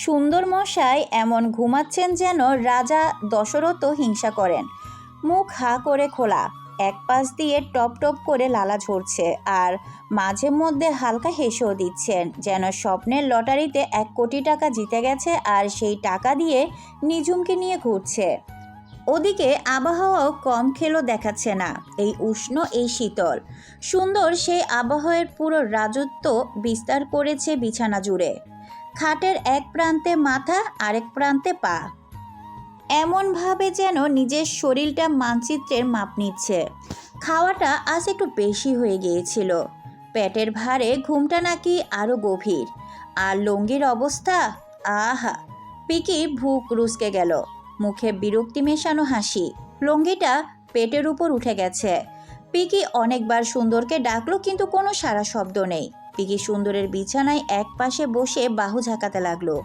Speaker 1: সুন্দর মশাই এমন ঘুমাচ্ছেন যেন রাজা দশরথ হিংসা করেন। মুখ হা করে খোলা, এক পাশ দিয়ে টপ টপ করে লালা ঝরছে, আর মাঝে মধ্যে হালকা হেসেও দিচ্ছেন, যেন স্বপ্নের লটারিতে 1 কোটি টাকা জিতে গেছে আর সেই টাকা দিয়ে নিঝুমকে নিয়ে ঘুরছে। ওদিকে আবহাওয়াও কম খেলো দেখাচ্ছে না, এই উষ্ণ এই শীতল। সুন্দর সেই আবহাওয়ার পুরো রাজত্ব বিস্তার করেছে বিছানা জুড়ে। খাটের এক প্রান্তে মাথা, আরেক প্রান্তে পা, এমনভাবে যেন নিজের শরীরটা মানচিত্রের মাপ নিচ্ছে। খাওয়াটা আজ একটু বেশি হয়ে গিয়েছিল। পেটের ভারে ঘুমটা নাকি আরও গভীর। আর লঙ্গির অবস্থা, আহা! পিকি ভুক রুসকে গেল, মুখে বিরক্তি মেশানো হাসি। লঙ্গিটা পেটের উপর উঠে গেছে। পিকি অনেকবার সুন্দরকে ডাকলো, কিন্তু কোনো সাড়া শব্দ নেই। পিকি সুন্দরের বিছানায় এক পাশে বসে বাহু ঝাঁকাতে লাগলো,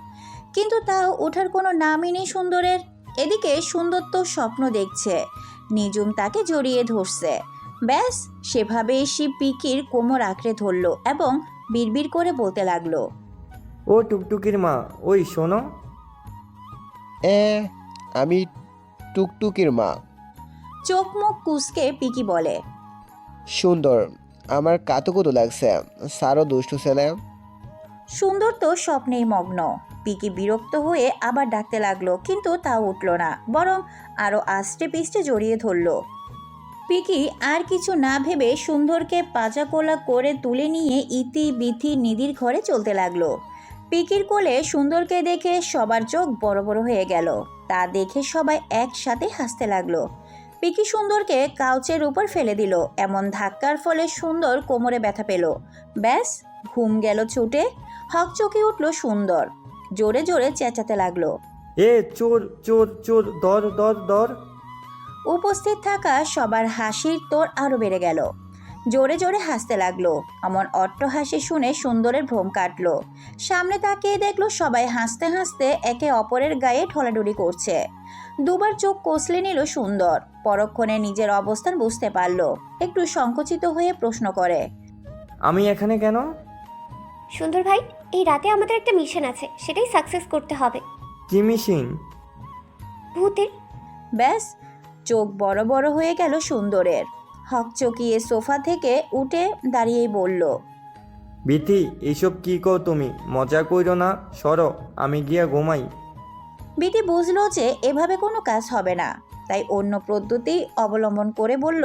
Speaker 1: কিন্তু তাও ওঠার কোনো নামই নেই সুন্দরের। এদিকে সুন্দর তো স্বপ্ন দেখছে, নিঝুম তাকে জড়িয়ে ধরছে। ব্যাস সেভাবেই সে পিকির কোমর আঁকড়ে ধরলো এবং বিড়বিড় করে বলতে লাগলো,
Speaker 10: ও টুকটুকির মা, ওই শোনো।
Speaker 13: আমি টুকটুকির মা।
Speaker 1: চোখ মুখ কুঁচকে পিকি বলে,
Speaker 13: সুন্দর, আমার কাতুকুতু লাগছে, সারও দুষ্টু ছেলে।
Speaker 1: সুন্দর তো স্বপ্নেই মগ্ন। পিকি বিরক্ত হয়ে আবার ডাকতে লাগলো, কিন্তু তাও উঠল না, বরং আরো আস্তে পিষ্টে জড়িয়ে ধরল। পিকি আর কিছু না ভেবে সুন্দরকে পাচাকোলা করে তুলে নিয়ে ইতি বিথি নিধির ঘরে চলতে লাগলো। পিকির কোলে সুন্দরকে দেখে সবার চোখ বড় বড় হয়ে গেল। তা দেখে সবাই একসাথে হাসতে লাগলো। পিকি সুন্দরকে কাউচের উপর ফেলে দিল। এমন ধাক্কার ফলে সুন্দর কোমরে ব্যথা পেল। ব্যাস, ঘুম গেল ছুটে। হকচকে উঠল সুন্দর, জোরে জোরে চেঁচাতে লাগলো,
Speaker 10: এ চোর চোর চোর, দর দর দর।
Speaker 1: উপস্থিত থাকা সবার হাসির তোর আরো বেড়ে গেল। জোরে জোরে হাসতে লাগলো। এমন অট্ট হাসি শুনে সুন্দরের ভ্রম কাটলো। সামনে তাকিয়ে দেখলো সবাই হাসতে হাসতে একে অপরের গায়ে ঠলাঠলি করছে। দুবার চোখ কষলে নিল সুন্দর। পরক্ষণে নিজের অবস্থান বুঝতে পারল। একটু সংকুচিত হয়ে প্রশ্ন করে,
Speaker 10: আমি এখানে কেন?
Speaker 8: সুন্দর ভাই, এই রাতে আমাদের একটা মিশন আছে, সেটাই সাকসেস করতে হবে।
Speaker 10: কি মিশন?
Speaker 8: ভূতের।
Speaker 1: ব্যাস, চোখ বড় বড় হয়ে গেল সুন্দরের। হকচকিয়ে সোফা থেকে উঠে দাঁড়িয়েই বলল,
Speaker 10: বিথি, এইসব কি কো তুমি? মজা কইরো না, সরো, আমি গিয়া ঘুমাই।
Speaker 1: বিতি বুঝলো যে এভাবে কোনো কাজ হবে না, তাই অন্য পদ্ধতি অবলম্বন করে বলল,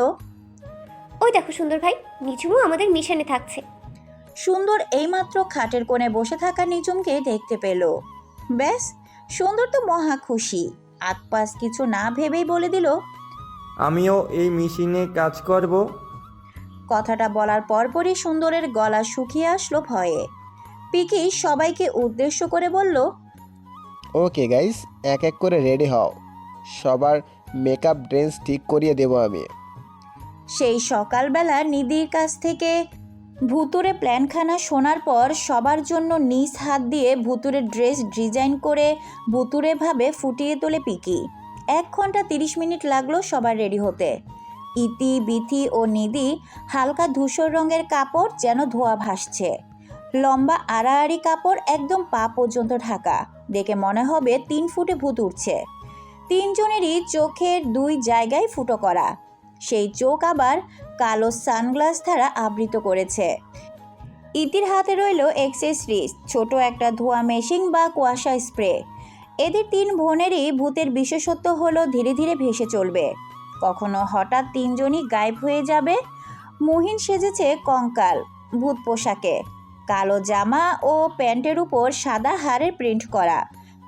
Speaker 8: ওই দেখো সুন্দর ভাই, নিঝুমও আমাদের মিশনে থাকছে।
Speaker 1: সুন্দর এইমাত্র খাটের কোণে বসে থাকা নিঝুমকে দেখতে পেল। ব্যাস, সুন্দর তো মহা খুশি। আতপাস কিছু না ভেবেই বলে দিল,
Speaker 10: আমিও এই মেশিনে কাজ করব।
Speaker 1: কথাটা বলার পরপরই সুন্দরের গলা শুকিয়ে আসলো ভয়ে। পিকি সবাইকে উদ্দেশ্য করে বলল,
Speaker 13: ওকে গাইস, এক এক করে রেডি হও, সবার মেকআপ ড্রেস ঠিক করিয়ে দেবো আমি।
Speaker 1: সেই সকালবেলা নিধির কাছ থেকে ভুতুরে প্ল্যানখানা শোনার পর সবার জন্য নিজ হাত দিয়ে ভুতুরে ড্রেস ডিজাইন করে ভুতুরেভাবে ফুটিয়ে তোলে পিকি। 1 ঘন্টা 30 মিনিট লাগলো সবার রেডি হতে। ইতি বিথি ও নিধি হালকা ধূসর রঙের কাপড়, যেন ধোয়া ভাসছে। লম্বা আড়াআড়ি কাপড়, একদম পা পর্যন্ত ঢাকা। দেখে মনে হবে 3 ফুটে ভূত উঠছে। 3 জনেরই চোখের 2 জায়গায় ফুটো করা। সেই চোখ আবার কালো সানগ্লাস দ্বারা আবৃত করেছে। ইতির হাতে রইল এক্সেসরিজ, ছোট একটা ধোয়া মেশিন বা কুয়াশা স্প্রে। এদের 3 বোনেরই ভূতের বিশেষত্ব হলো ধীরে ধীরে ভেসে চলবে। কখনো হঠাৎ 3 জনই গায়েব হয়ে যাবে। মুহিন সেজেছে কঙ্কাল ভূত পোশাকে, কালো জামা ও প্যান্টের উপর সাদা হাড়ের প্রিন্ট করা।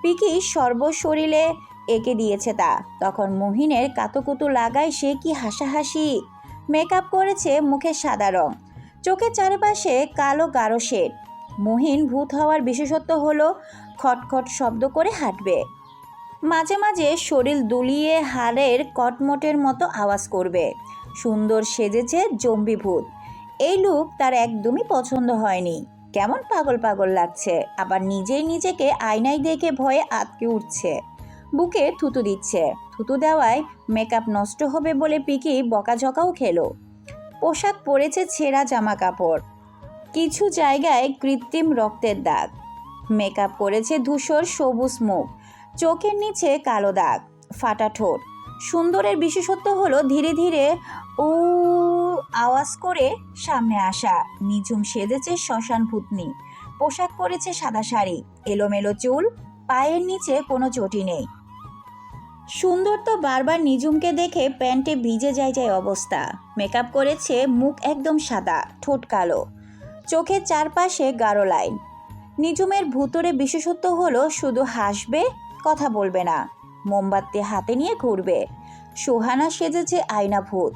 Speaker 1: পিকি সর্বশরীরে এঁকে দিয়েছে তা। তখন মুহিনের কাতুকুতু লাগায় সে কি হাসাহাসি। মেকআপ করেছে মুখে সাদা রং, চোখের চারপাশে কালো গাঢ় শেড। মুহিন ভূত হওয়ার বিশেষত্ব হলো খটখট শব্দ করে হাঁটবে, মাঝে মাঝে শরীর দুলিয়ে হাড়ের কটমটের মতো আওয়াজ করবে। সুন্দর সেজেছে জম্বি ভূত। এই লুক তার একদমই পছন্দ হয়নি। কেমন পাগল পাগল লাগছে, আবার নিজেই নিজেকে আয়নায় দেখে ভয়ে আটকে উঠছে। বুকে থুতু দিচ্ছে। থুতু দেওয়ায় মেকআপ নষ্ট হবে বলে পিকি বকাঝকাও খেলো। পোশাক পরেছে ছেঁড়া জামা কাপড়, কিছু জায়গায় কৃত্রিম রক্তের দাগ। মেকআপ করেছে ধূসর সবুজ মুখ, চোখের নিচে কালো দাগ, ফাটা ঠোঁট। সুন্দরের বিশেষত্ব হলো ধীরে ধীরে ও আওয়াজ করে সামনে আসা। নিঝুম সেজেছে শ্মশান ভূতনি, পোশাক পরেছে সাদা শাড়ি, এলোমেলো চুল, পায়ের নিচে কোনো চটি নেই। সুন্দর তো বারবার নিঝুমকে দেখে প্যান্টে ভিজে যায় অবস্থা। মেকআপ করেছে মুখ একদম সাদা, ঠোঁট কালো, চোখের চারপাশে গাঢ় লাইন। নিঝুমের ভুতুরে বিশেষত্ব হলো শুধু হাসবে, কথা বলবে না, মোমবাতি হাতে নিয়ে ঘুরবে। সুহানা সেজেছে আয়না ভূত,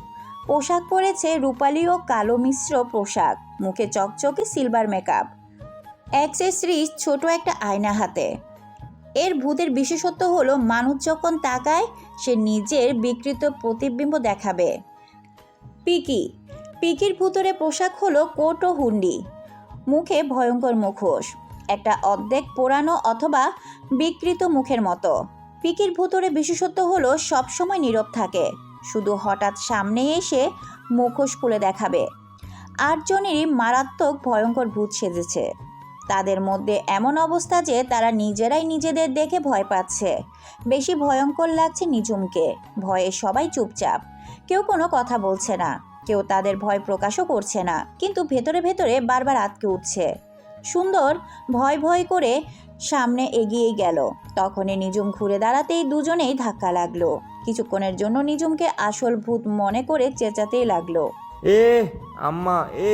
Speaker 1: পোশাক পরেছে রূপালি ও কালো মিশ্র পোশাক, মুখে চকচকে সিলভার মেকআপ, অ্যাক্সেসরিজ ছোট একটা আয়না হাতে। এর ভূতের বিশেষত্ব হলো মানুষ যখন তাকায় সে নিজের বিকৃত প্রতিবিম্ব দেখাবে। পিকির ভুতুরে পোশাক হলো কোট ও হুন্ডি, মুখে ভয়ঙ্কর মুখোশ, একটা অর্ধেক পোড়ানো অথবা বিকৃত মুখের মতো। পিকির ভুতুরে বিশেষত্ব হলো সবসময় নীরব থাকে, শুধু হঠাৎ সামনে এসে মুখোশ খুলে দেখাবে। 8 জনেরই মারাত্মক ভয়ঙ্কর ভূত সেজেছে। তাদের মধ্যে এমন অবস্থা যে তারা নিজেরাই নিজেদের দেখে ভয় পাচ্ছে। বেশি ভয়ঙ্কর লাগছে নিঝুমকে, ভয়ে সবাই চুপচাপ। কেউ কোনো কথা বলছে না, কেউ তাদের ভয় প্রকাশও করছে না, কিন্তু ভেতরে ভেতরে বারবার আটকে উঠছে। সুন্দর ভয় ভয় করে সামনে এগিয়ে গেল। তখনই নিজুম ঘুরে দাঁড়াতেই দুজনেই ধাক্কা লাগলো। কিছুক্ষণের জন্য নিজুমকে আসল ভূত মনে করে চেঁচাতেই লাগলো।
Speaker 10: এ আম্মা এ